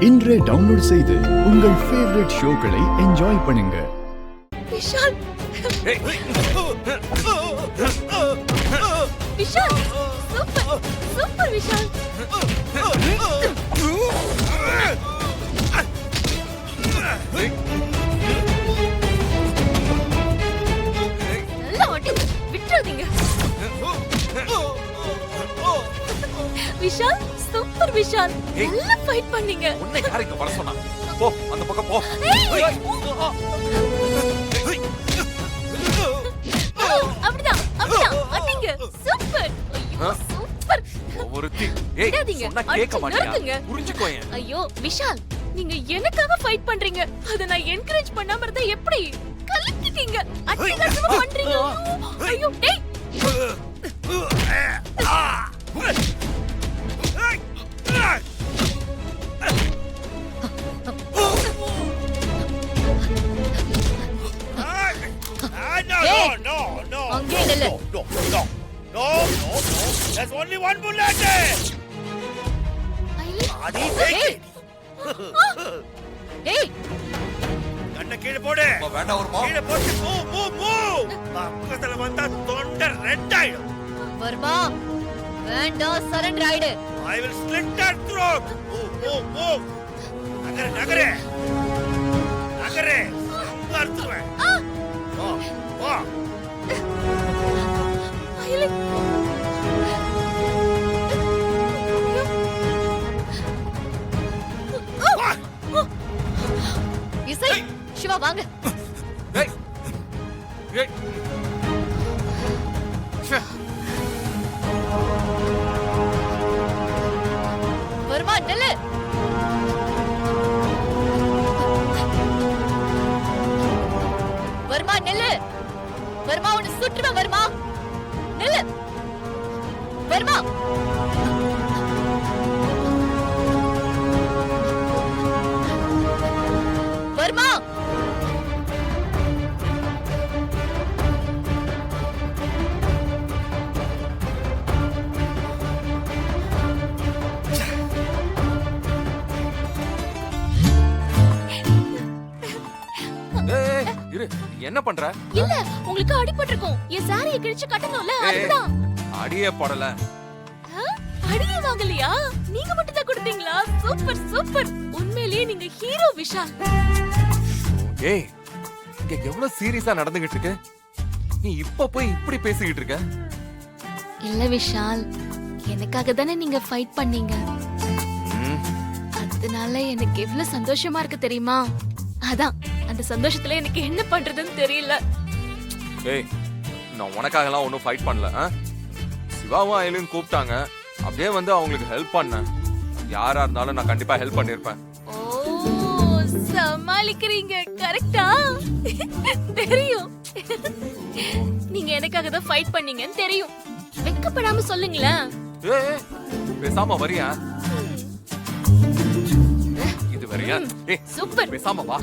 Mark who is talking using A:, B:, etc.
A: இன்றே டவுன்லோட் செய்து உங்கள் ஃபேவரட் ஷோக்களை என்ஜாய் பண்ணுங்க.
B: Vishal Vishal super super Vishal. நல்லா ஓட்டி விட்டுறாதீங்க. விஷால் சூப்பர் விஷால். நல்லா ஃபைட் பண்ணீங்க.
C: உன்னை யார் இங்க வர சொன்னா? போ அந்த பக்கம் போ.
B: அப்படிதான் அப்படிதான் அடிங்க. சூப்பர். ஐயோ சூப்பர்.
C: ஒவ்வொருத்தி ஏய் சொன்னா கேட்க மாட்டீங்க. புரிஞ்சுக்கோங்க.
B: ஐயோ விஷால் நீங்க எனக்காக ஃபைட் பண்றீங்க. அத நான் என்கரேஜ் பண்ணாம இருந்தா எப்படி? கலக்கிட்டீங்க. அட்டகாசமா பண்றீங்க. ஐயோ டேய்.
D: No.
B: அங்கே நில்லு.
D: No. There's only one bullet. Adi
B: டேய். டேய்
D: கண்ண கீழ போடு.
C: வேண்டாம் ஒரு மா.
D: கீழ போட்டு மூவ். பக்கத்துல வந்தா தொண்டை ரெட் ஆயிடும்.
B: வர்மா வேண்டாம் சரண்டர் ஆயிடு.
D: I will slit that throat. Move. Nagar. அறுத்துவேன். வா.
B: ஐயோ இசை சிவா வாங்க.
C: ஏய் ஏய் ச்சே.
B: வர்மா நில்லு. வர்மா நில்லு. வர்மா உன்னை சுட்டுருவேன். வர்மா நில்லு. வர்மா வர்மா
C: ஏய் இரு என்ன பண்ற?
B: இல்ல உங்களுக்கு அடிபட்டிருக்கும். என் சாரியை கிழிச்சு கட்டணும்ல அதுதான்.
C: அடியே படல.
B: அடியே வாங்கலையா? நீங்க மட்டும் தான் கொடுத்தீங்களா? சூப்பர். உண்மையிலேயே நீங்க ஹீரோ விஷால்.
C: ஏய் இங்க எவ்வளவு சீரியஸா நடந்துகிட்டு இருக்கு. நீ இப்ப போய் இப்படி பேசிக்கிட்டு இருக்க.
B: இல்ல விஷால் எனக்காக தானே நீங்க ஃபைட் பண்ணீங்க. அதனால எனக்கு எவ்வளவு சந்தோஷமா இருக்கு தெரியுமா? அதான் அந்த சந்தோஷத்துல எனக்கு என்ன பண்றதுன்னு தெரியல.
C: ஏய் நான் உனக்காகலாம் ஒன்றும் ஃபைட் பண்ணல. சிவாவும் அயலும் கூப்பிட்டாங்க. அப்படியே வந்து அவங்களுக்கு ஹெல்ப் பண்ணேன். யாரா இருந்தாலும் நான் கண்டிப்பா ஹெல்ப் பண்ணிருப்பேன்.
B: ஓ சமாளிக்கிறீங்க கரெக்ட்டா? தெரியும். நீங்க எனக்காக தான் ஃபைட் பண்ணீங்கன்னு தெரியும். வெக்கப்படாம சொல்லுங்களேன்.
C: ஏய் பேசாம வரியா? இது வரியா? ஏய்
B: சூப்பர்.
C: பேசாம வா.